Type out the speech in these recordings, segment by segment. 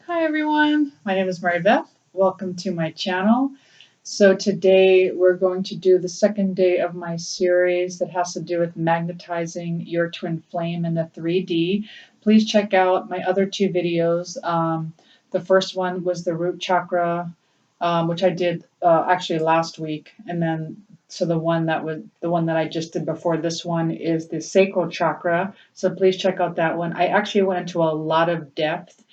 Hi everyone, my name is Mary Beth. Welcome to my channel. So today we're going to do the second day of my series that has to do with magnetizing your twin flame in the 3D. Please check out my other two videos. The first one was the root chakra, which I did actually last week, and then so the one that I just did before this one is the sacral chakra. So please check out that one. I actually went into a lot of depth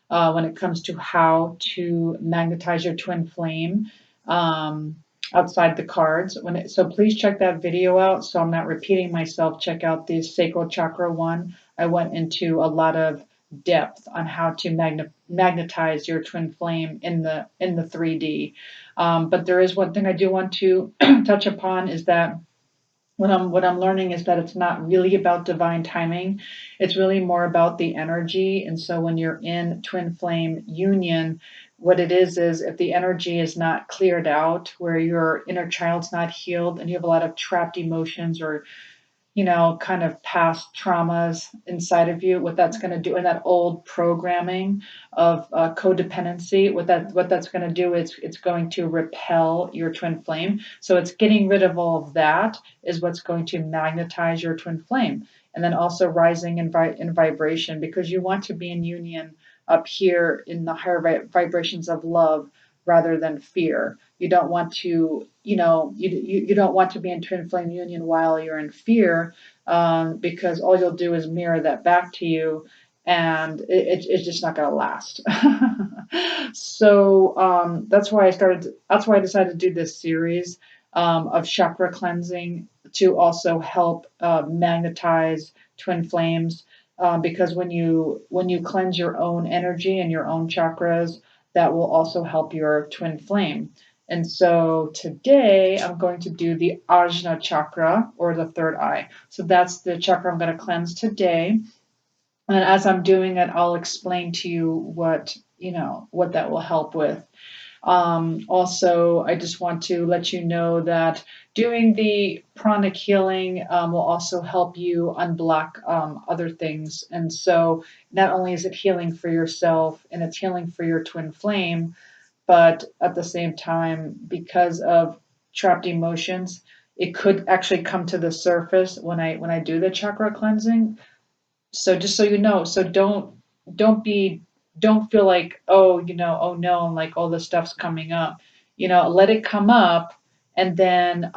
when it comes to how to magnetize your twin flame outside the cards. So please check that video out. So I'm not repeating myself. Check out the sacral chakra one. I went into a lot of depth on how to magnetize your twin flame in the 3D. But there is one thing I do want to touch upon is that what I'm learning is that it's not really about divine timing. It's really more about the energy. And so when you're in twin flame union, what it is if the energy is not cleared out, where your inner child's not healed and you have a lot of trapped emotions or kind of past traumas inside of you, what that's going to do, and that old programming of codependency, what that's going to do is it's going to repel your twin flame. So it's getting rid of all of that is what's going to magnetize your twin flame, and then also rising in vibration, because you want to be in union up here in the higher vibrations of love rather than fear. You don't want to, you don't want to be in twin flame union while you're in fear, because all you'll do is mirror that back to you, and it's just not going to last. So that's why I decided to do this series of chakra cleansing to also help magnetize twin flames. Because when you cleanse your own energy and your own chakras, that will also help your twin flame. And so today I'm going to do the Ajna Chakra, or the third eye. So that's the chakra I'm going to cleanse today. And as I'm doing it, I'll explain to you what that will help with. Also, I just want to let you know that doing the pranic healing will also help you unblock other things. And so not only is it healing for yourself and it's healing for your twin flame, but at the same time, because of trapped emotions, it could actually come to the surface when I do the chakra cleansing. So just so you know, so don't be don't feel like, oh, oh no, like all this stuff's coming up. Let it come up, and then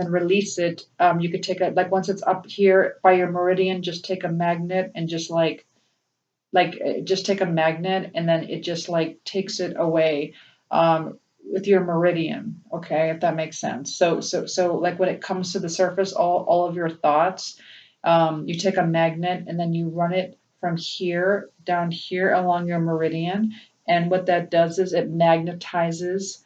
release it. You could take once it's up here by your meridian, just take a magnet and just take a magnet, and then it just like takes it away with your meridian. Okay, if that makes sense. So like when it comes to the surface, all of your thoughts, you take a magnet and then you run it from here down here along your meridian, and what that does is it magnetizes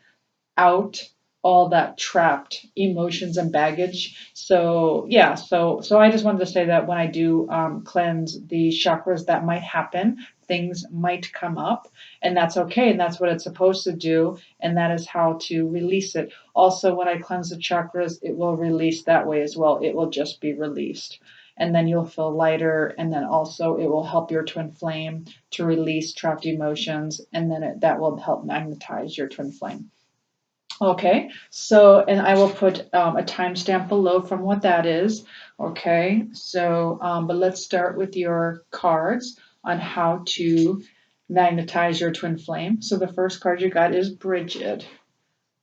out all that trapped emotions and baggage. So yeah, so I just wanted to say that when I do cleanse the chakras, that might happen. Things might come up, and that's okay, and that's what it's supposed to do, and that is how to release it. Also, when I cleanse the chakras, it will release that way as well. It will just be released. And then you'll feel lighter, and then also it will help your twin flame to release trapped emotions, and then that will help magnetize your twin flame. Okay, so, and I will put a timestamp below from what that is. Okay, so, but let's start with your cards on how to magnetize your twin flame. So the first card you got is Bridget.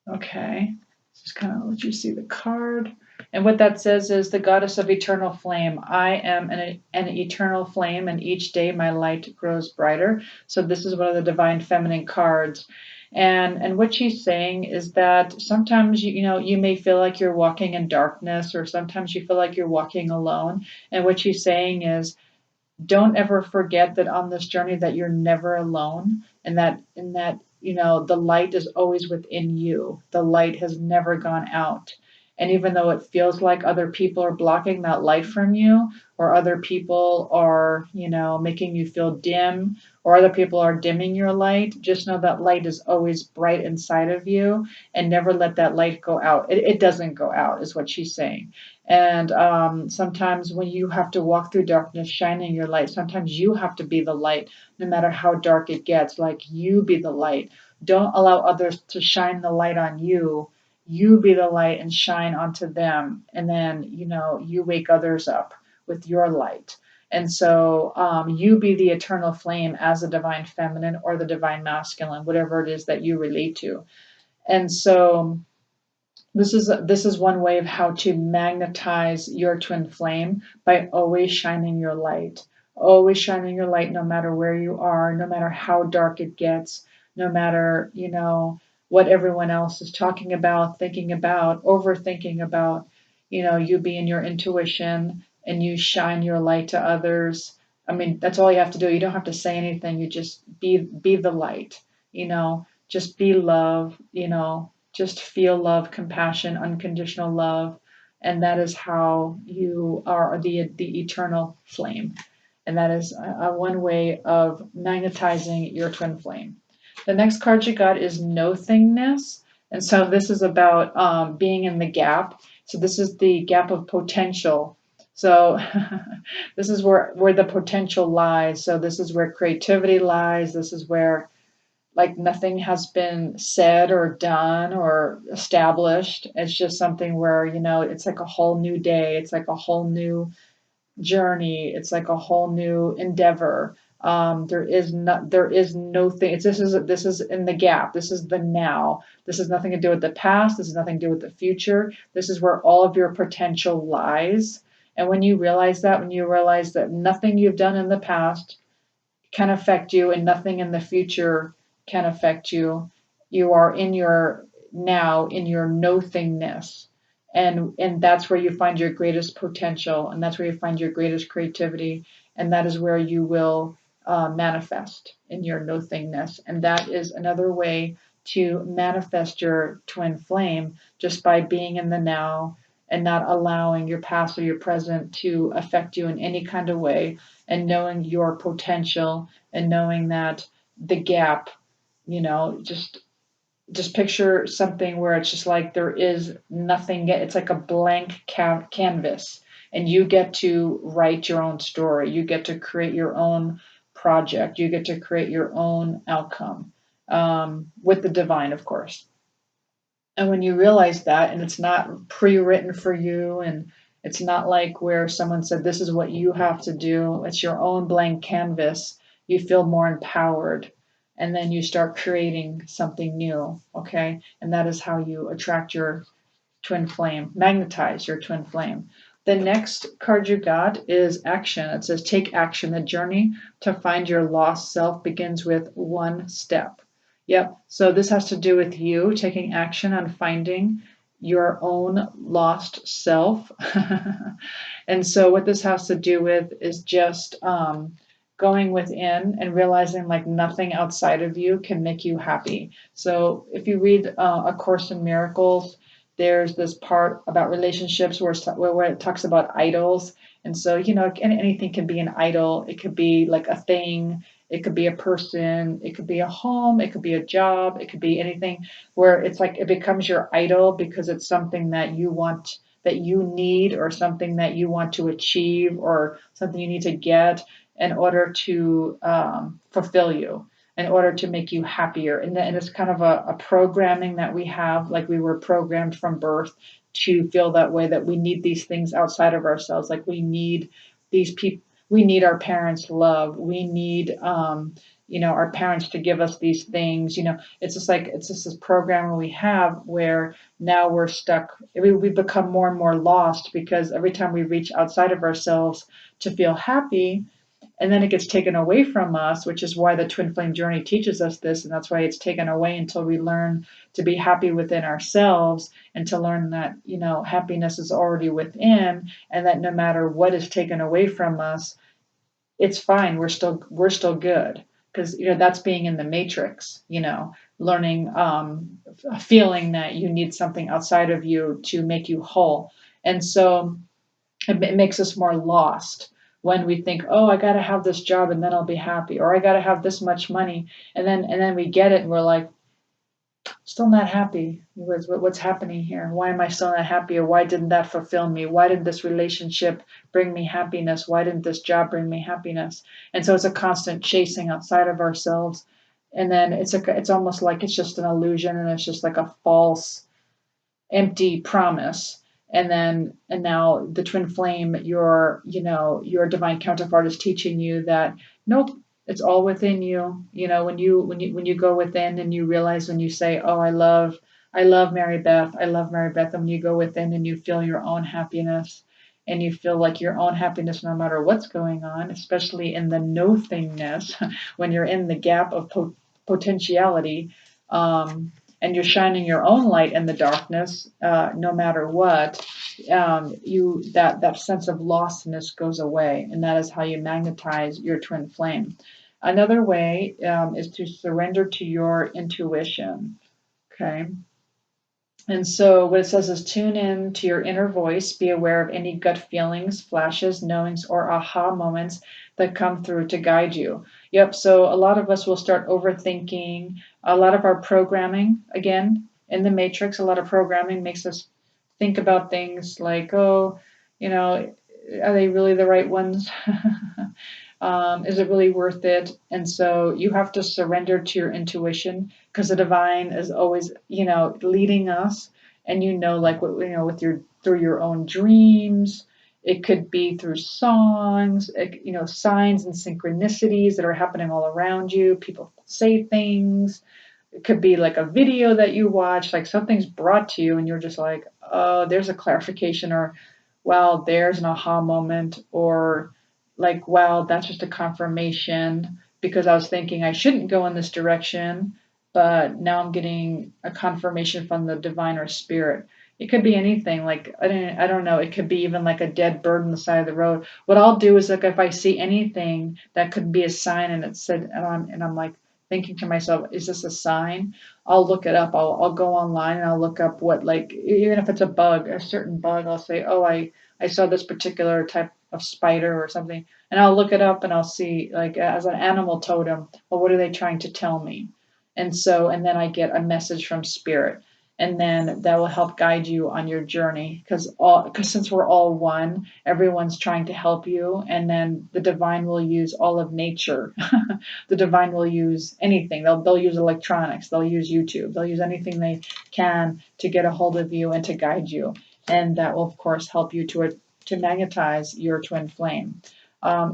Okay, just kind of let you see the card. And what that says is, the goddess of eternal flame. I am an eternal flame, and each day my light grows brighter. So this is one of the divine feminine cards. And what she's saying is that sometimes you may feel like you're walking in darkness, or sometimes you feel like you're walking alone. And what she's saying is, don't ever forget that on this journey that you're never alone, and that the light is always within you. The light has never gone out. And even though it feels like other people are blocking that light from you, or other people are, making you feel dim, or other people are dimming your light, just know that light is always bright inside of you, and never let that light go out. It doesn't go out, is what she's saying. And sometimes when you have to walk through darkness, shining your light, sometimes you have to be the light, no matter how dark it gets. Like, you be the light. Don't allow others to shine the light on you. You be the light and shine onto them. And then, you wake others up with your light. And so you be the eternal flame as the divine feminine or the divine masculine, whatever it is that you relate to. And so this is one way of how to magnetize your twin flame, by always shining your light. Always shining your light, no matter where you are, no matter how dark it gets, no matter, what everyone else is talking about, thinking about, overthinking about. You be in your intuition and you shine your light to others. I mean, that's all you have to do. You don't have to say anything. You just be the light, just be love, just feel love, compassion, unconditional love, and that is how you are the eternal flame. And that is a one way of magnetizing your twin flame. The next card you got is nothingness. And so this is about being in the gap. So this is the gap of potential. So this is where the potential lies. So this is where creativity lies. This is where, like, nothing has been said or done or established. It's just something where, it's like a whole new day. It's like a whole new journey. It's like a whole new endeavor. There is no thing. This is in the gap. This is the now. This has nothing to do with the past. This has nothing to do with the future. This is where all of your potential lies. And when you realize that nothing you've done in the past can affect you and nothing in the future can affect you. You are in your now, in your nothingness. And that's where you find your greatest potential, and that's where you find your greatest creativity, and that is where you will manifest, in your nothingness. And that is another way to manifest your twin flame, just by being in the now and not allowing your past or your present to affect you in any kind of way, and knowing your potential, and knowing that the gap, just picture something where it's just like there is nothing. It's like a blank canvas, and you get to write your own story. You get to create your own project. You get to create your own outcome, with the divine, of course. And when you realize that, and it's not pre-written for you, and it's not like where someone said, this is what you have to do, it's your own blank canvas, you feel more empowered. And then you start creating something new, okay? And that is how you attract your twin flame, magnetize your twin flame. The next card you got is action. It says, take action. The journey to find your lost self begins with one step. Yep. So this has to do with you taking action on finding your own lost self. And so what this has to do with is just going within and realizing, like, nothing outside of you can make you happy. So if you read A Course in Miracles, there's this part about relationships where it talks about idols. And so, anything can be an idol. It could be like a thing. It could be a person. It could be a home. It could be a job. It could be anything, where it's like it becomes your idol because it's something that you want, that you need, or something that you want to achieve, or something you need to get in order to fulfill you, in order to make you happier. And it's kind of a programming that we have, like we were programmed from birth to feel that way, that we need these things outside of ourselves. Like, we need these people, we need our parents' love. We need, our parents to give us these things. It's just this program we have, where now we're stuck. We become more and more lost, because every time we reach outside of ourselves to feel happy, and then it gets taken away from us, which is why the twin flame journey teaches us this. And that's why it's taken away until we learn to be happy within ourselves, and to learn that, happiness is already within, and that no matter what is taken away from us, it's fine. We're still good. because that's being in the matrix, learning, feeling that you need something outside of you to make you whole. And so it makes us more lost when we think, oh, I got to have this job and then I'll be happy, or I got to have this much money, and then we get it and we're like, still not happy. What's happening here? Why am I still not happy? Or why didn't that fulfill me? Why didn't this relationship bring me happiness? Why didn't this job bring me happiness? And so it's a constant chasing outside of ourselves. And then it's almost like it's just an illusion, and it's just like a false empty promise. And now the twin flame, your divine counterpart, is teaching you that nope, it's all within you. When you go within and you realize, when you say, oh, I love Mary Beth, I love Mary Beth, and when you go within and you feel your own happiness, and you feel like your own happiness no matter what's going on, especially in the no thingness, when you're in the gap of potentiality, and you're shining your own light in the darkness, no matter what, that sense of lostness goes away, and that is how you magnetize your twin flame. Another way is to surrender to your intuition. Okay. And so what it says is, tune in to your inner voice, be aware of any gut feelings, flashes, knowings, or aha moments that come through to guide you. Yep, so a lot of us will start overthinking. A lot of our programming, again, in the matrix, a lot of programming makes us think about things like, oh, are they really the right ones? Is it really worth it? And so you have to surrender to your intuition, because the divine is always, leading us. And like what, with through your own dreams. It could be through songs, signs and synchronicities that are happening all around you. People say things. It could be like a video that you watch, like something's brought to you and you're just like, oh, there's a clarification, or wow, there's an aha moment, or like, wow, that's just a confirmation, because I was thinking I shouldn't go in this direction, but now I'm getting a confirmation from the divine or spirit. It could be anything. Like, I don't know. It could be even like a dead bird on the side of the road. What I'll do is, like, if I see anything that could be a sign, and it said, and I'm like thinking to myself, is this a sign? I'll look it up. I'll go online and I'll look up what, like, even if it's a bug, a certain bug, I'll say, oh, I saw this particular type of spider or something, and I'll look it up and I'll see, like, as an animal totem, well, what are they trying to tell me? And then I get a message from spirit, and then that will help guide you on your journey, because since we're all one, everyone's trying to help you, and then the divine will use all of nature. The divine will use anything. They'll use electronics, they'll use YouTube, they'll use anything they can to get a hold of you and to guide you, and that will of course help you to magnetize your twin flame.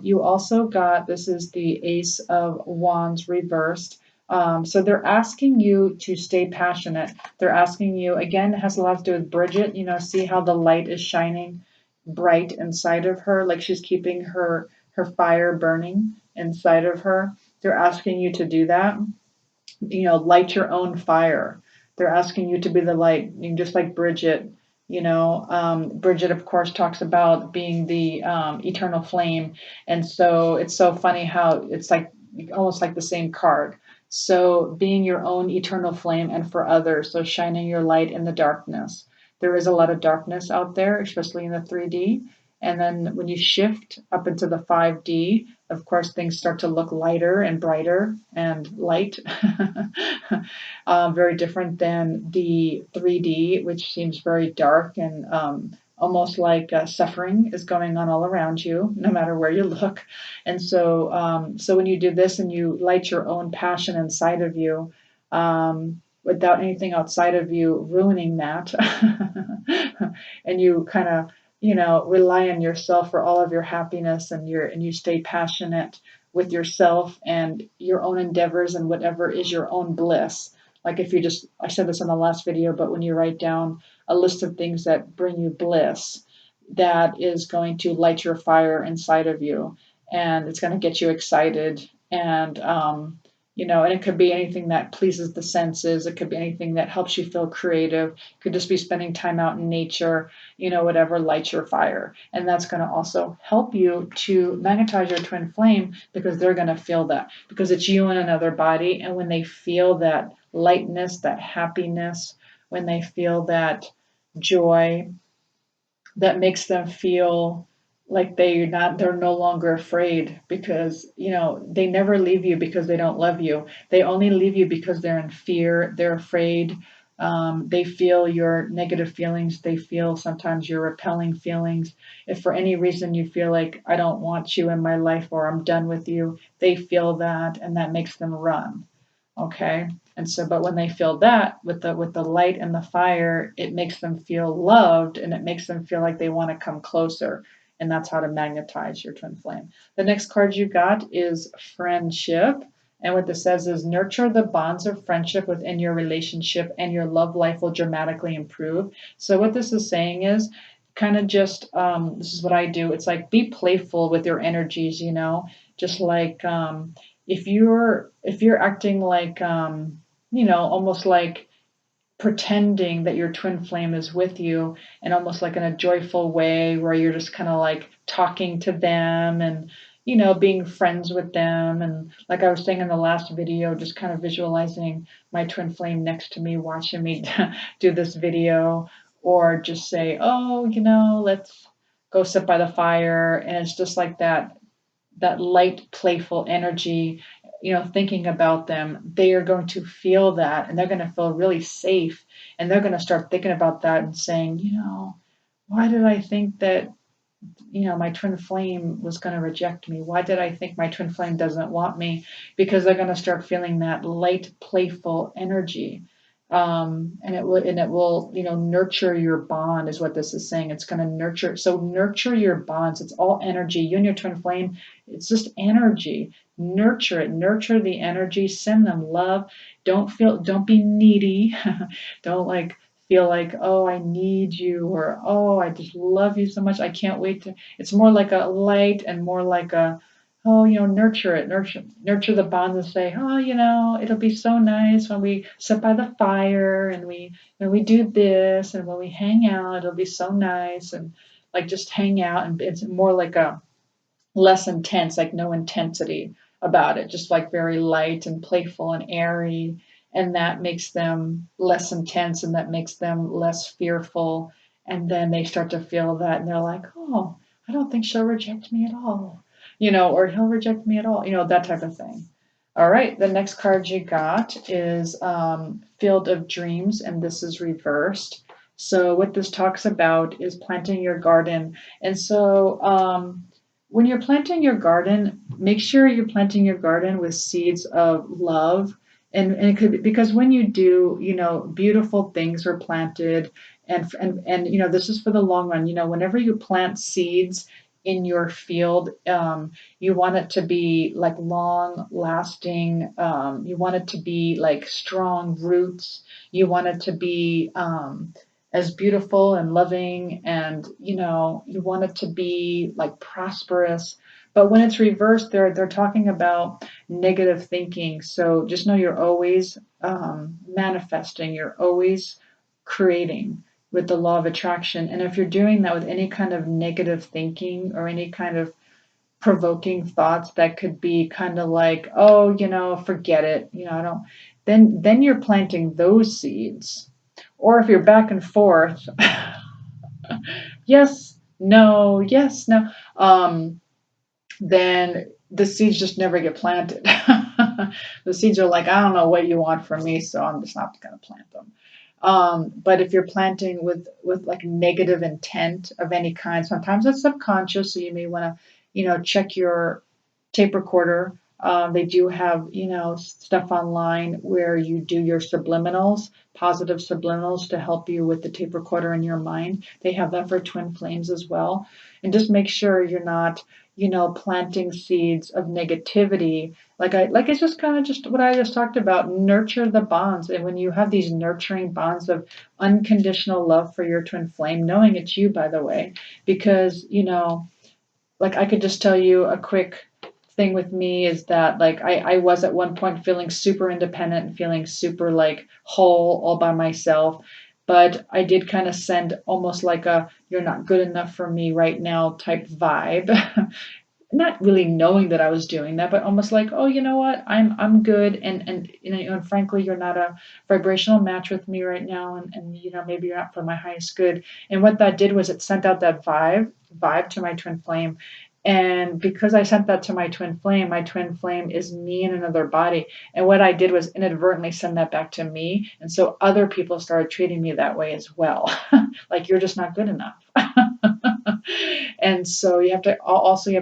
You also got, this is the Ace of Wands reversed. So they're asking you to stay passionate. They're asking you, again, it has a lot to do with Bridget. See how the light is shining bright inside of her, like she's keeping her fire burning inside of her. They're asking you to do that. Light your own fire. They're asking you to be the light, just like Bridget. Bridget, of course, talks about being the eternal flame. And so it's so funny how it's like almost like the same card. So being your own eternal flame and for others, so shining your light in the darkness. There is a lot of darkness out there, especially in the 3D. And then when you shift up into the 5D, of course, things start to look lighter and brighter and light. Very different than the 3D, which seems very dark and almost like suffering is going on all around you, no matter where you look. And so when you do this and you light your own passion inside of you, without anything outside of you ruining that, and you kind of rely on yourself for all of your happiness, and you stay passionate with yourself and your own endeavors and whatever is your own bliss. Like, if you just, I said this in the last video, but when you write down a list of things that bring you bliss, that is going to light your fire inside of you, and it's going to get you excited, and And it could be anything that pleases the senses. It could be anything that helps you feel creative. It could just be spending time out in nature, whatever lights your fire. And that's going to also help you to magnetize your twin flame, because they're going to feel that, because it's you in another body. And when they feel that lightness, that happiness, when they feel that joy, that makes them feel like they're no longer afraid, because they never leave you because they don't love you. They only leave you because they're in fear, they're afraid. They feel your negative feelings, they feel sometimes your repelling feelings. If for any reason you feel like, I don't want you in my life, or I'm done with you, they feel that, and that makes them run. Okay. And so, but when they feel that with the light and the fire, it makes them feel loved, and it makes them feel like they want to come closer. And that's how to magnetize your twin flame. The next card you got is friendship. And what this says is, nurture the bonds of friendship within your relationship, and your love life will dramatically improve. So what this is saying is, kind of just, this is what I do. It's like, be playful with your energies, just like, if you're acting like, almost like pretending that your twin flame is with you, and almost like in a joyful way, where you're just kind of like talking to them, and being friends with them, and like I was saying in the last video, just kind of visualizing my twin flame next to me watching me do this video, or just say, oh, let's go sit by the fire, and it's just like that light, playful energy, thinking about them. They are going to feel that, and they're going to feel really safe. And they're going to start thinking about that and saying, why did I think that, my twin flame was going to reject me? Why did I think my twin flame doesn't want me? Because they're going to start feeling that light, playful energy. And it will, nurture your bond, is what this is saying. It's going to nurture. So nurture your bonds. It's all energy. You and your twin flame, it's just energy. Nurture it. Nurture the energy. Send them love. Don't be needy. Don't like feel like, oh, I need you, or oh, I just love you so much. I can't wait to. It's more like a light, and more like a, oh, nurture it, nurture the bond, and say, oh, it'll be so nice when we sit by the fire, and when we do this, and when we hang out, it'll be so nice, and like just hang out, and it's more like a less intense, like no intensity about it, just like very light and playful and airy. And that makes them less intense, and that makes them less fearful. And then they start to feel that, and they're like, oh, I don't think she'll reject me at all, or he'll reject me at all, that type of thing. All right, the next card you got is Field of Dreams, and this is reversed. So, what this talks about is planting your garden. And so, when you're planting your garden, make sure you're planting your garden with seeds of love. And it could, because when you do, beautiful things are planted, and this is for the long run. Whenever you plant seeds in your field, you want it to be like long lasting. You want it to be like strong roots. You want it to be as beautiful and loving, and you want it to be like prosperous. But when it's reversed, they're talking about negative thinking. So just know you're always manifesting, you're always creating with the law of attraction. And if you're doing that with any kind of negative thinking, or any kind of provoking thoughts that could be kind of like, oh, forget it, I don't, then you're planting those seeds. Or if you're back and forth, yes, no, yes, no, then the seeds just never get planted. The seeds are like, I don't know what you want from me, so I'm just not going to plant them. But if you're planting with like negative intent of any kind, sometimes it's subconscious. So you may want to, check your tape recorder. They do have, stuff online where you do your subliminals, positive subliminals, to help you with the tape recorder in your mind. They have that for twin flames as well. And just make sure you're not, planting seeds of negativity. Like it's just kind of just what I just talked about. Nurture the bonds. And when you have these nurturing bonds of unconditional love for your twin flame, knowing it's you, by the way, because, like I could just tell you a quick thing with me is that like I was at one point feeling super independent and feeling super like whole all by myself. But I did kind of send almost like a "you're not good enough for me right now" type vibe. Not really knowing that I was doing that, but almost like, oh, you know what, I'm good, and and frankly, you're not a vibrational match with me right now, and maybe you're not for my highest good. And what that did was it sent out that vibe to my twin flame. And because I sent that to my twin flame is me in another body. And what I did was inadvertently send that back to me. And so other people started treating me that way as well. Like, you're just not good enough. And so you have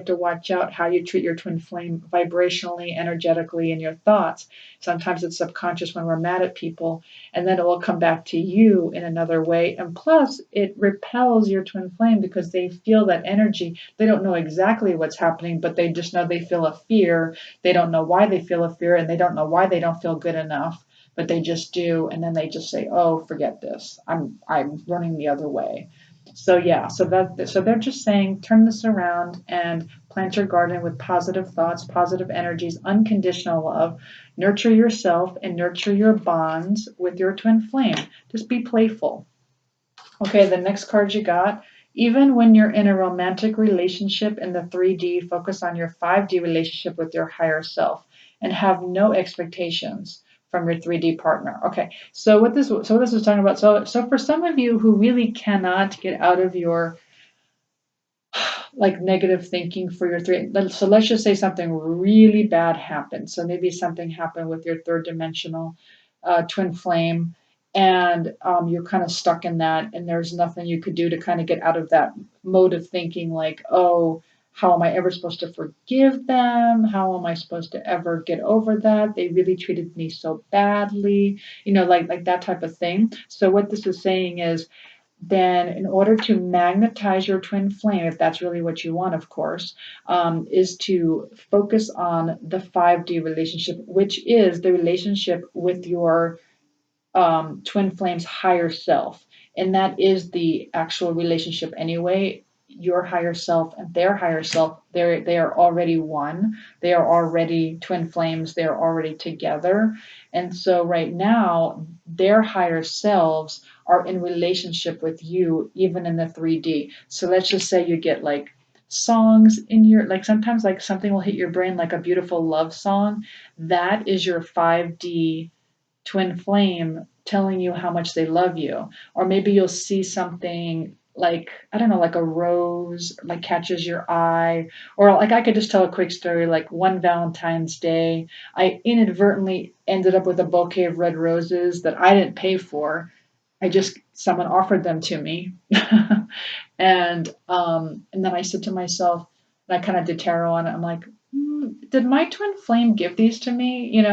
to watch out how you treat your twin flame vibrationally, energetically, in your thoughts. Sometimes it's subconscious when we're mad at people, and then it will come back to you in another way. And plus, it repels your twin flame because they feel that energy. They don't know exactly what's happening, but they just know they feel a fear. They don't know why they feel a fear, and they don't know why they don't feel good enough, but they just do. And then they just say, "Oh, forget this. I'm running the other way." So yeah, so they're just saying turn this around and plant your garden with positive thoughts, positive energies, unconditional love. Nurture yourself and nurture your bonds with your twin flame. Just be playful. Okay, the next card you got. Even when you're in a romantic relationship in the 3D, focus on your 5D relationship with your higher self and have no expectations from your 3D partner. Okay, so what this is talking about. So for some of you who really cannot get out of your like negative thinking for your three, so let's just say something really bad happened. So maybe something happened with your third dimensional twin flame, and you're kind of stuck in that, and there's nothing you could do to kind of get out of that mode of thinking, like, oh, how am I ever supposed to forgive them? How am I supposed to ever get over that? They really treated me so badly, like that type of thing. So what this is saying is, then in order to magnetize your twin flame, if that's really what you want, of course, is to focus on the 5D relationship, which is the relationship with your twin flame's higher self. And that is the actual relationship anyway. Your higher self and their higher self, they are already one. They are already twin flames. They are already together. And so right now, their higher selves are in relationship with you, even in the 3D. So let's just say you get like songs in your, like sometimes like something will hit your brain like a beautiful love song. That is your 5D twin flame telling you how much they love you. Or maybe you'll see something like, I don't know, like a rose like catches your eye. Or like I could just tell a quick story. Like one Valentine's Day, I inadvertently ended up with a bouquet of red roses that I didn't pay for. I just someone offered them to me. And then I said to myself, and I kind of did tarot on it. I'm like, did my twin flame give these to me?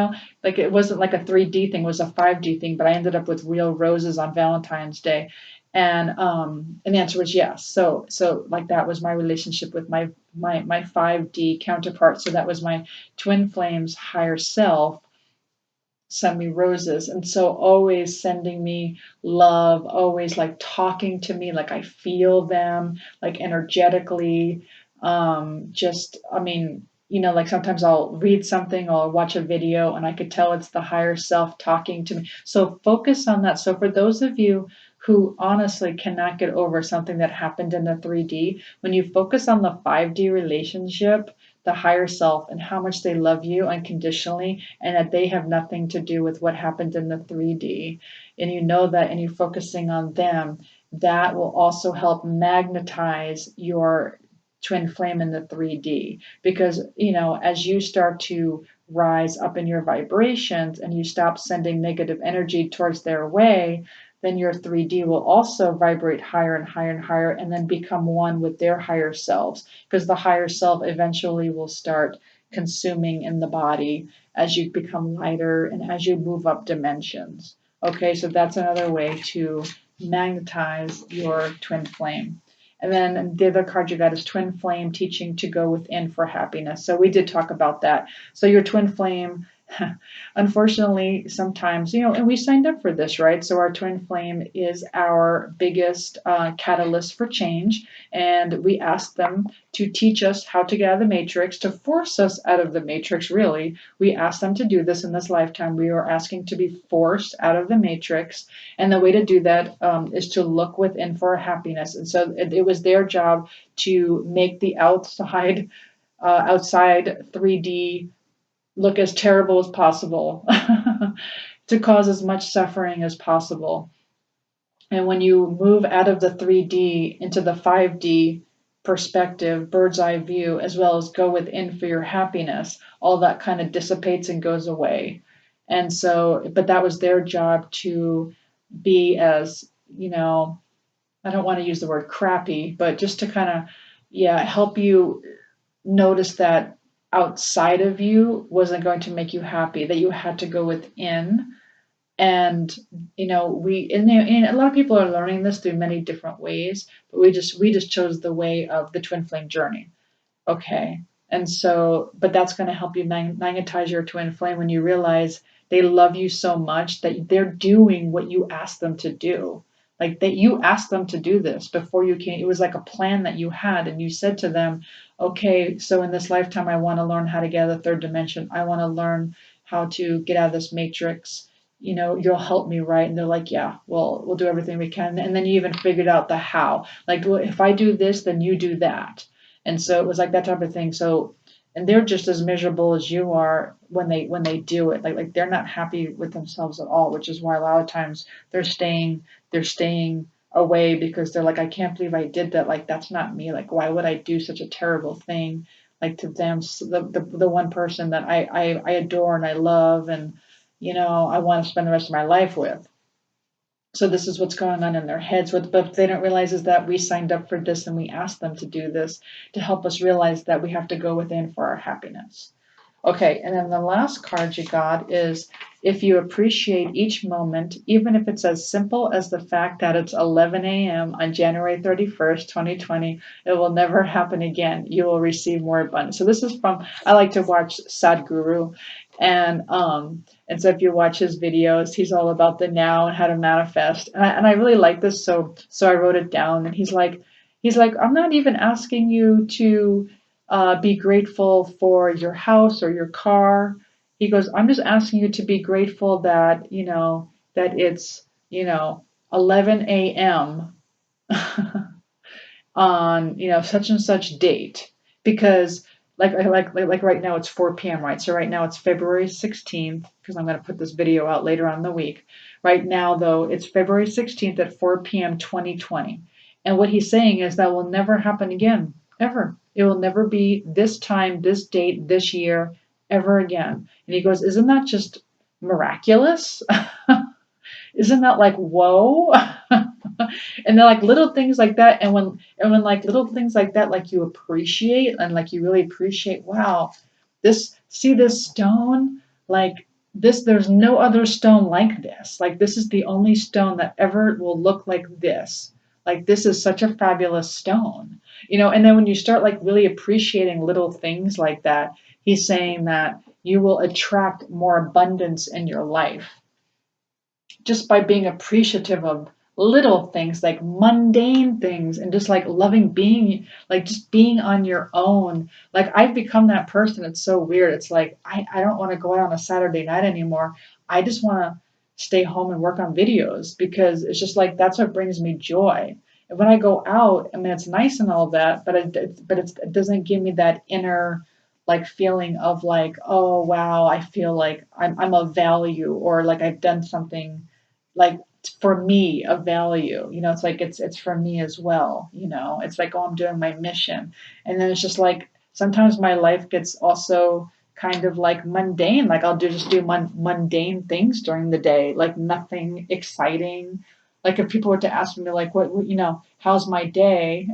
Like it wasn't like a 3D thing, it was a 5D thing, but I ended up with real roses on Valentine's Day. And the answer was yes. So like that was my relationship with my 5D counterpart. So that was my twin flame's higher self send me roses. And so always sending me love, always like talking to me like I feel them, like energetically. I mean, like sometimes I'll read something or I'll watch a video and I could tell it's the higher self talking to me. So focus on that. So for those of you who honestly cannot get over something that happened in the 3D, when you focus on the 5D relationship, the higher self and how much they love you unconditionally, and that they have nothing to do with what happened in the 3D, and you know that, and you're focusing on them, that will also help magnetize your twin flame in the 3D. Because, as you start to rise up in your vibrations and you stop sending negative energy towards their way, then your 3D will also vibrate higher and higher and higher, and then become one with their higher selves, because the higher self eventually will start consuming in the body as you become lighter and as you move up dimensions. Okay, so that's another way to magnetize your twin flame. And then the other card you got is twin flame teaching to go within for happiness. So we did talk about that. So your twin flame Unfortunately, sometimes, and we signed up for this, right? So our twin flame is our biggest catalyst for change. And we asked them to teach us how to get out of the matrix, to force us out of the matrix, really. We asked them to do this in this lifetime. We were asking to be forced out of the matrix. And the way to do that is to look within for happiness. And so it was their job to make the outside 3D look as terrible as possible, to cause as much suffering as possible. And when you move out of the 3D into the 5D perspective, bird's eye view, as well as go within for your happiness, all that kind of dissipates and goes away. And so, but that was their job to be as, I don't want to use the word crappy, but just to kind of, yeah, help you notice that outside of you wasn't going to make you happy, that you had to go within. And and a lot of people are learning this through many different ways, but we just chose the way of the twin flame journey. Okay. And so, but that's going to help you magnetize your twin flame when you realize they love you so much that they're doing what you asked them to do. Like that you asked them to do this before you came. It was like a plan that you had, and you said to them, okay, so in this lifetime, I want to learn how to get out of the third dimension. I want to learn how to get out of this matrix. You'll help me, right? And they're like, yeah, well, we'll do everything we can. And then you even figured out the how. Like, well, if I do this, then you do that. And so it was like that type of thing. So, and they're just as miserable as you are when they do it. Like they're not happy with themselves at all, which is why a lot of times they're staying away, because they're like, I can't believe I did that. Like that's not me. Like why would I do such a terrible thing? Like to them, the one person that I adore and I love, and I want to spend the rest of my life with. So this is what's going on in their heads. But they don't realize is that we signed up for this and we asked them to do this to help us realize that we have to go within for our happiness. Okay, and then the last card you got is, if you appreciate each moment, even if it's as simple as the fact that it's 11 a.m. on January 31st, 2020, it will never happen again. You will receive more abundance. So this is from, I like to watch Sadhguru, and so if you watch his videos, he's all about the now and how to manifest. And I really like this, so I wrote it down. And he's like, I'm not even asking you to be grateful for your house or your car. He goes, I'm just asking you to be grateful that that it's 11 a.m. on such and such date, because like right now it's 4 p.m., right? So right now it's February 16th, because I'm going to put this video out later on in the week. Right now though, it's February 16th at 4 p.m. 2020. And what he's saying is that will never happen again, ever. It will never be this time, this date, this year, ever again. And he goes, isn't that just miraculous? Isn't that like, whoa? And they're like little things like that. And when like little things like that, like you appreciate, and like you really appreciate, wow, this stone, like this, there's no other stone like this. Like this is the only stone that ever will look like this. Like this is such a fabulous stone. And then when you start like really appreciating little things like that, he's saying that you will attract more abundance in your life just by being appreciative of little things, like mundane things, and just like loving being, like just being on your own. Like I've become that person. It's so weird. It's like I don't want to go out on a Saturday night anymore. I just want to stay home and work on videos, because it's just like that's what brings me joy. And when I go out, I mean, it's nice and all that, but it doesn't give me that inner like feeling of like, oh wow, I feel like I'm of value, or like I've done something like for me of value. It's like it's for me as well. It's like, oh, I'm doing my mission. And then it's just like sometimes my life gets also kind of like mundane. Like I'll just do mundane things during the day, like nothing exciting. Like if people were to ask me like, how's my day?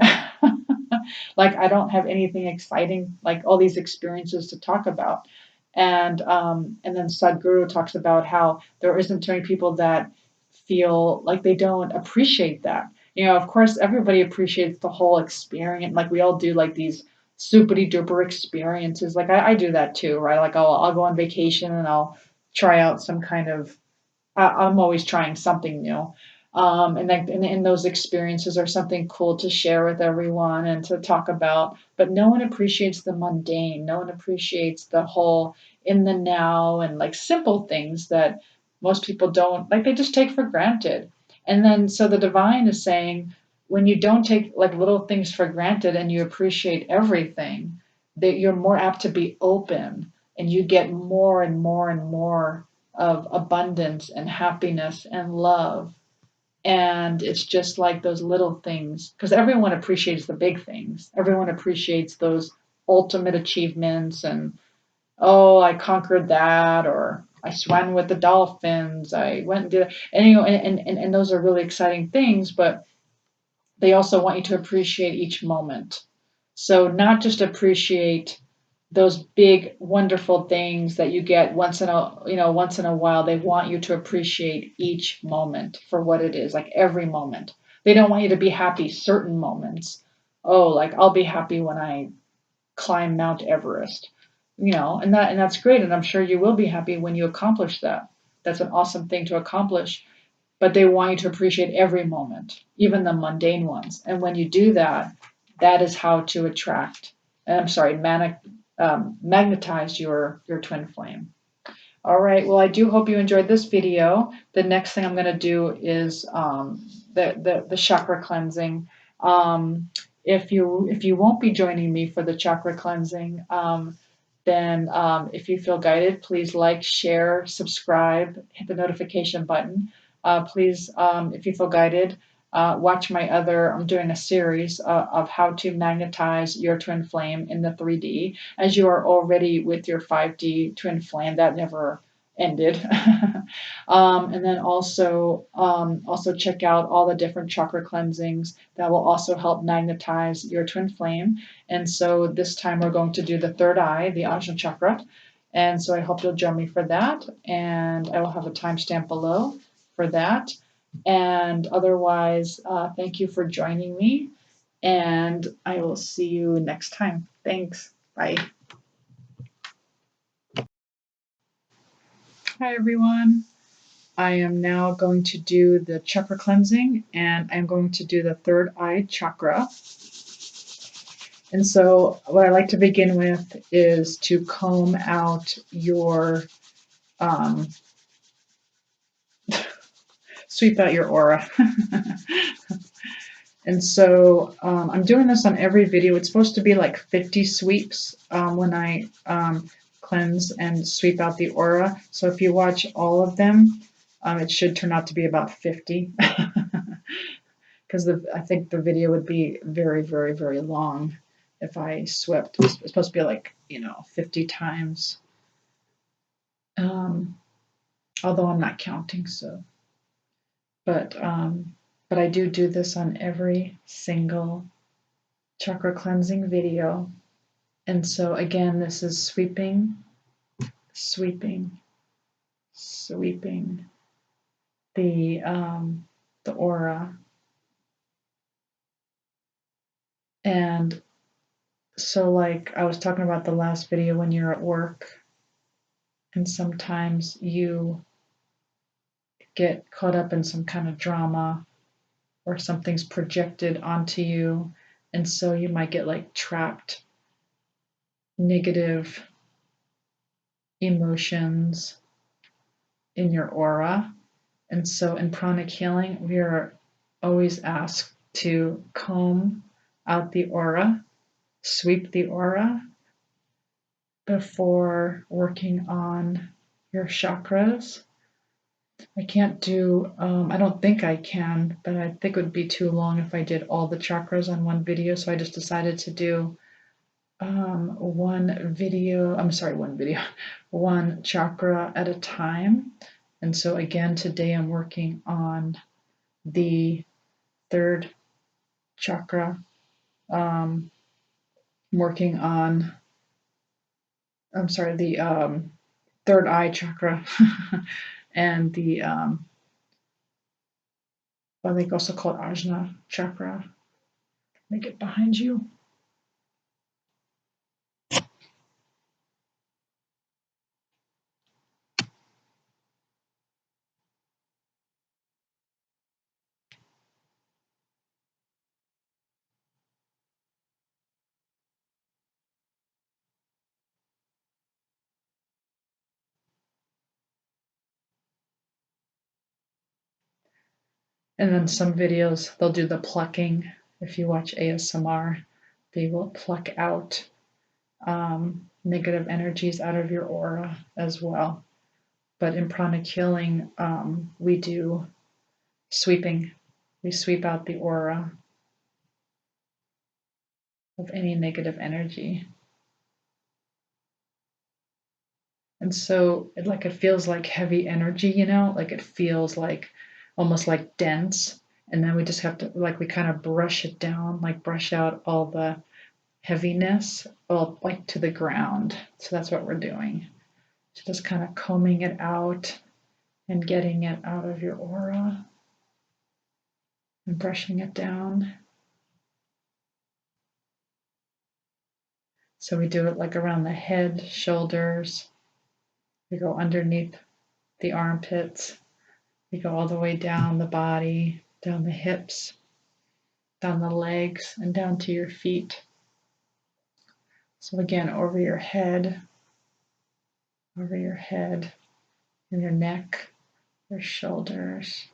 Like I don't have anything exciting, like all these experiences to talk about. And then Sadhguru talks about how there isn't too many people that feel like they don't appreciate that. Of course, everybody appreciates the whole experience. Like we all do, like these soupity duper experiences. Like I do that too, right? Like I'll go on vacation and I'll try out some kind of I'm always trying something new. And those experiences are something cool to share with everyone and to talk about. But no one appreciates the mundane. No one appreciates the whole in the now and like simple things that most people don't like, they just take for granted. And then so the divine is saying, when you don't take like little things for granted and you appreciate everything, that you're more apt to be open and you get more and more and more of abundance and happiness and love. And it's just like those little things, because everyone appreciates the big things. Everyone appreciates those ultimate achievements and, oh, I conquered that, or I swam with the dolphins, I went and did, and you know, and those are really exciting things, but they also want you to appreciate each moment. So not just appreciate those big wonderful things that you get once in a while. They want you to appreciate each moment for what it is, like every moment. They don't want you to be happy certain moments. Oh, like I'll be happy when I climb Mount Everest. And that's great, and I'm sure you will be happy when you accomplish that. That's an awesome thing to accomplish, but they want you to appreciate every moment, even the mundane ones. And when you do that, that is how to attract, I'm sorry, magnetize your twin flame. All right. Well, I do hope you enjoyed this video. The next thing I'm going to do is the chakra cleansing. If you won't be joining me for the chakra cleansing, then if you feel guided, please like, share, subscribe, hit the notification button. Please, if you feel guided, watch my other. I'm doing a series of how to magnetize your twin flame in the 3D, as you are already with your 5D twin flame that never ended. And then also check out all the different chakra cleansings that will also help magnetize your twin flame. And so this time we're going to do the third eye, the Ajna Chakra. And so I hope you'll join me for that. And I will have a timestamp below for that. And otherwise, thank you for joining me. And I will see you next time. Thanks. Bye. Hi, everyone. I am now going to do the chakra cleansing, and I'm going to do the third eye chakra. And so what I like to begin with is to comb out your, sweep out your aura. And so I'm doing this on every video. It's supposed to be like 50 sweeps when I cleanse and sweep out the aura. So if you watch all of them, it should turn out to be about 50. Because I think the video would be very, very, very long if I swept. It's supposed to be like, 50 times. Although I'm not counting, so. But I do this on every single chakra cleansing video. And so again, this is sweeping, sweeping, sweeping the aura. And so like I was talking about the last video, when you're at work and sometimes you get caught up in some kind of drama or something's projected onto you, and so you might get like trapped negative emotions in your aura. And so in pranic healing, we are always asked to comb out the aura, sweep the aura before working on your chakras. I can't do, I don't think I one, if I did all the chakras on one video. So I just decided to do one chakra at a time. And so again, today I'm working on the third chakra. I'm working on, the third eye chakra and the, I think also called Ajna Chakra. Let me get behind you. And then some videos, they'll do the plucking. If you watch ASMR, they will pluck out negative energies out of your aura as well. But in pranic healing, we do sweeping. We sweep out the aura of any negative energy. And so it feels like heavy energy, like it feels like almost like dense. And then we just have to we kind of brush it down, like brush out all the heaviness, well, like to the ground. So that's what we're doing. So just kind of combing it out and getting it out of your aura and brushing it down. So we do it like around the head, shoulders. We go underneath the armpits. We go all the way down the body, down the hips, down the legs, and down to your feet. So again, over your head, and your neck, your shoulders,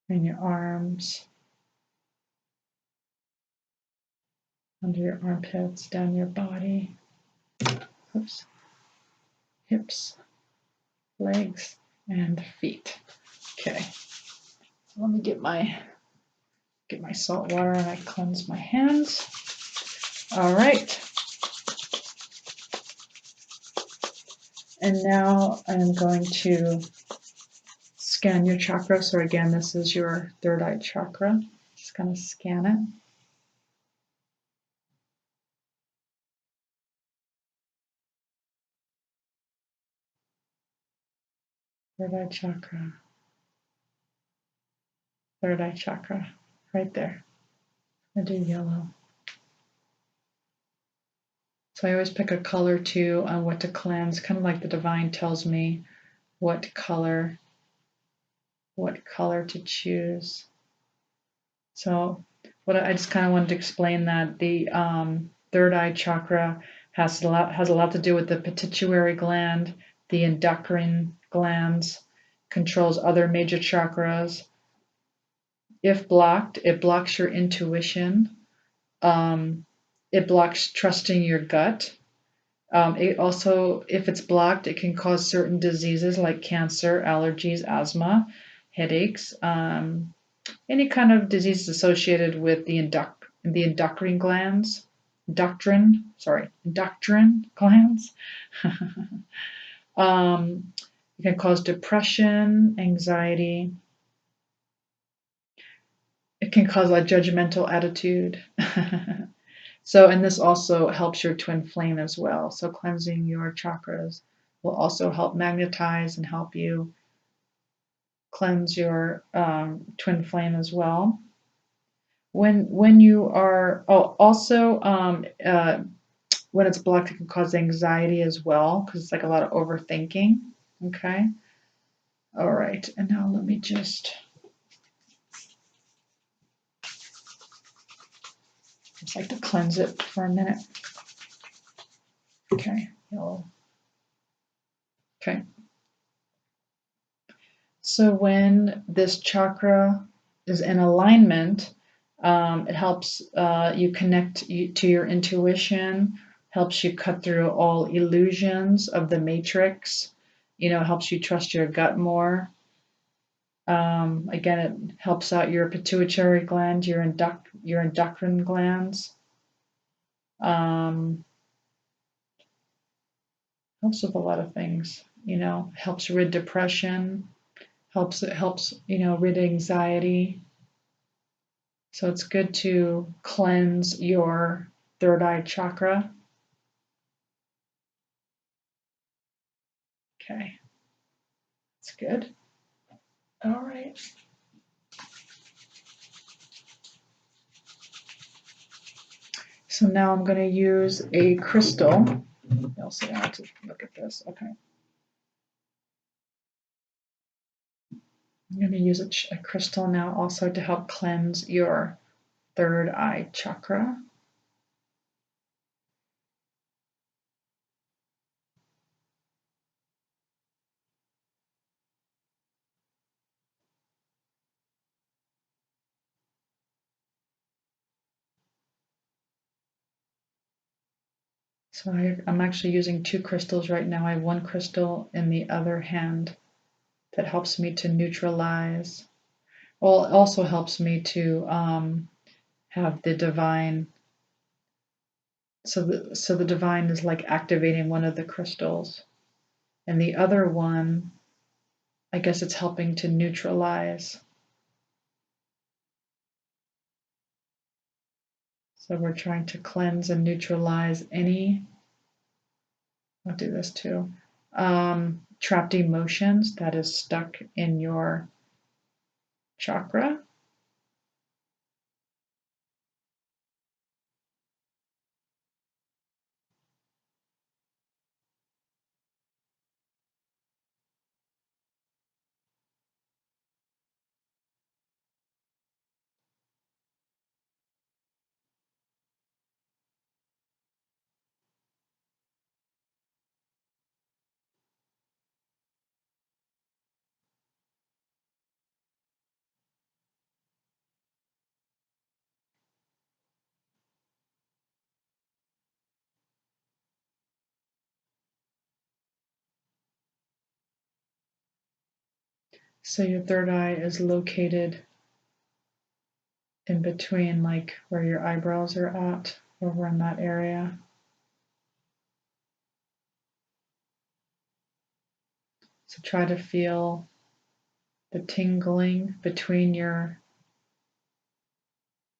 and your arms, under your armpits, down your body, oops, hips, legs, and feet. Okay, so let me get my salt water and I cleanse my hands. All right. And now I'm going to scan your chakra. So again, this is your third eye chakra. Just going to scan it. Third eye chakra. Third eye chakra. Right there. I do yellow. So I always pick a color too on what to cleanse, kind of like the divine tells me what color to choose. So what I just kind of wanted to explain that the third eye chakra has a lot to do with the pituitary gland, the endocrine glands, controls other major chakras. If blocked, it blocks your intuition. It blocks trusting your gut. It also, if it's blocked, it can cause certain diseases like cancer, allergies, asthma, headaches, any kind of disease associated with the endocrine glands. Endocrine glands. It can cause depression, anxiety. It can cause a judgmental attitude. So, and this also helps your twin flame as well. So cleansing your chakras will also help magnetize and help you cleanse your twin flame as well. When you are when it's blocked, it can cause anxiety as well because it's like a lot of overthinking. Okay. All right. And now let me just like to cleanse it for a minute. Okay. Yellow. Okay. So when this chakra is in alignment, it helps you connect to your intuition, helps you cut through all illusions of the matrix, helps you trust your gut more. Again, it helps out your pituitary gland, your endocrine glands. Helps with a lot of things, helps rid depression, helps rid anxiety. So it's good to cleanse your third eye chakra. Okay, that's good. All right. So now I'm going to use a crystal. You'll see, I have to look at this. Okay. I'm going to use a crystal now also to help cleanse your third eye chakra. So I'm actually using 2 crystals right now. I have 1 crystal in the other hand that helps me to neutralize. Well, it also helps me to have the divine. So the divine is like activating one of the crystals, and the other one, I guess it's helping to neutralize. So we're trying to cleanse and neutralize any. I'll do this too. Trapped emotions that is stuck in your chakra. So your third eye is located in between, like where your eyebrows are at, over in that area. So try to feel the tingling between your,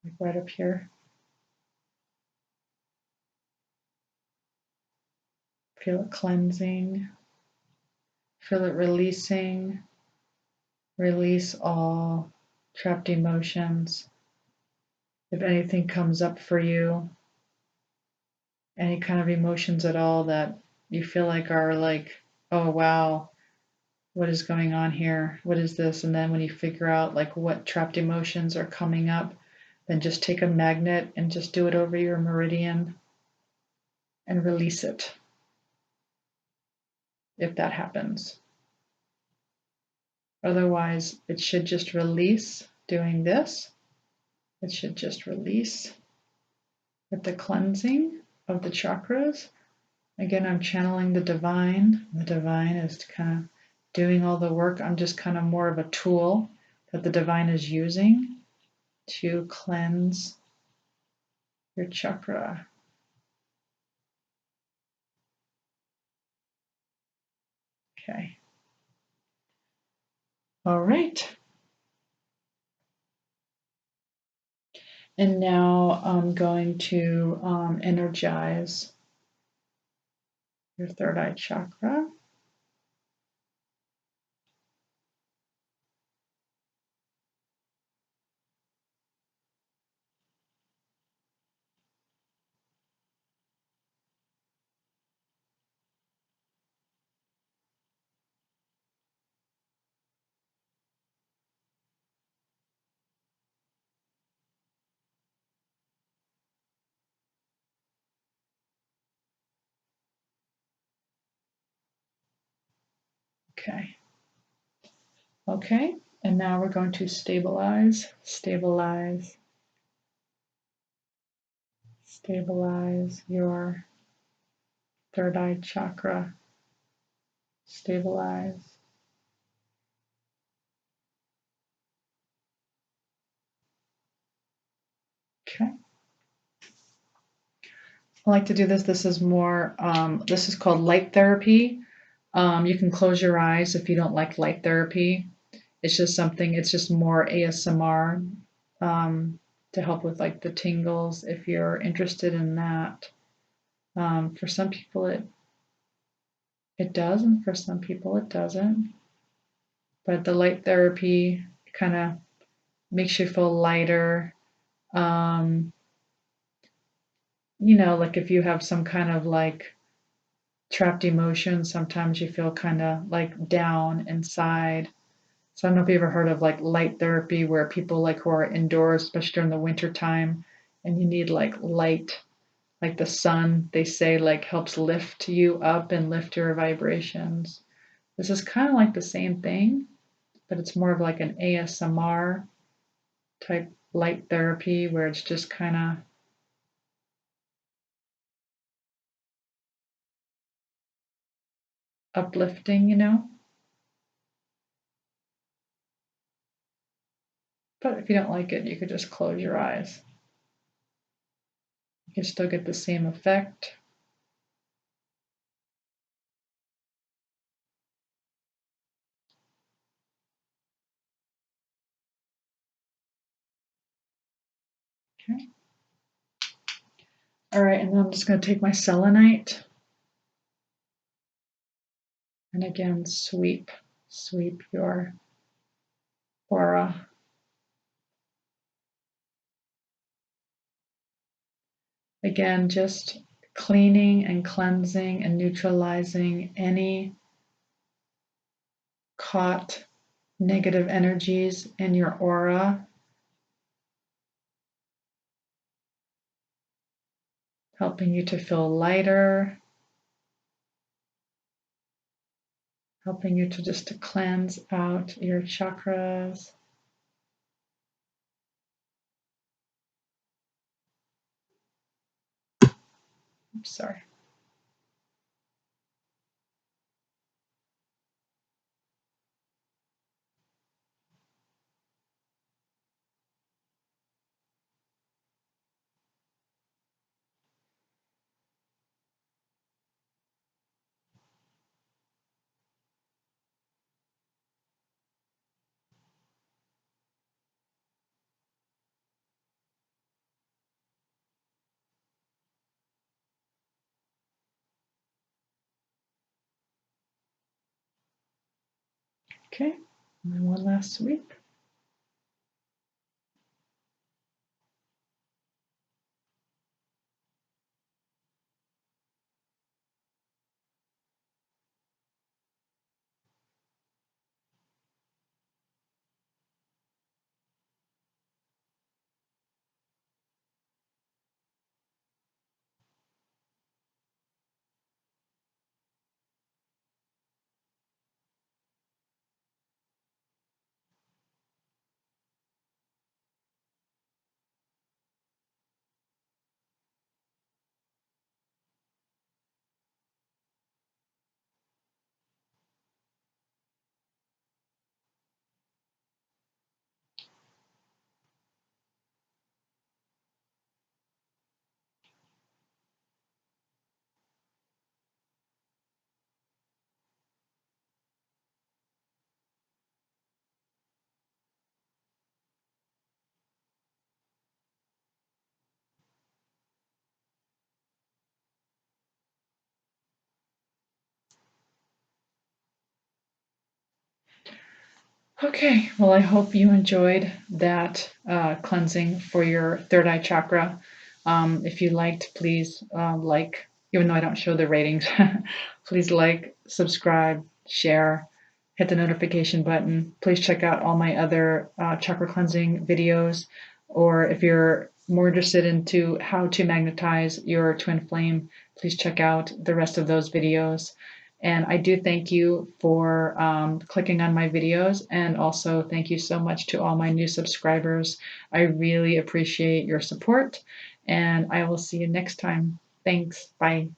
like right up here. Feel it cleansing. Feel it releasing. Release all trapped emotions. If anything comes up for you, any kind of emotions at all that you feel like are like, oh wow, what is going on here? What is this? And then when you figure out like what trapped emotions are coming up, then just take a magnet and just do it over your meridian and release it if that happens. Otherwise, it should just release doing this. It should just release with the cleansing of the chakras. Again, I'm channeling the divine. The divine is kind of doing all the work. I'm just kind of more of a tool that the divine is using to cleanse your chakra. Okay. All right. And now I'm going to energize your third eye chakra. Okay. Okay. And now we're going to stabilize, stabilize, stabilize your third eye chakra. Stabilize. Okay. I like to do this. This is more, this is called light therapy. You can close your eyes if you don't like light therapy. It's just something, it's just more ASMR to help with like the tingles if you're interested in that. For some people it does, and for some people it doesn't. But the light therapy kind of makes you feel lighter. Um, like if you have some kind of like trapped emotion, sometimes you feel kind of like down inside. So I don't know if you ever heard of like light therapy where people like who are indoors, especially during the winter time, and you need like light, like the sun, they say like helps lift you up and lift your vibrations. This is kind of like the same thing, but it's more of like an ASMR type light therapy where it's just kind of uplifting, you know. But if you don't like it, you could just close your eyes. You can still get the same effect. Okay. All right, and then I'm just going to take my selenite and again sweep your aura. Again, just cleaning and cleansing and neutralizing any caught negative energies in your aura, helping you to feel lighter, helping you to just to cleanse out your chakras. Oops, sorry. Okay, and then one last sweep. Okay, well, I hope you enjoyed that cleansing for your third eye chakra. If you liked, please like, even though I don't show the ratings, please like, subscribe, share, hit the notification button. Please check out all my other chakra cleansing videos, or if you're more interested into how to magnetize your twin flame, please check out the rest of those videos. And I do thank you for clicking on my videos, and also thank you so much to all my new subscribers. I really appreciate your support, and I will see you next time. Thanks. Bye.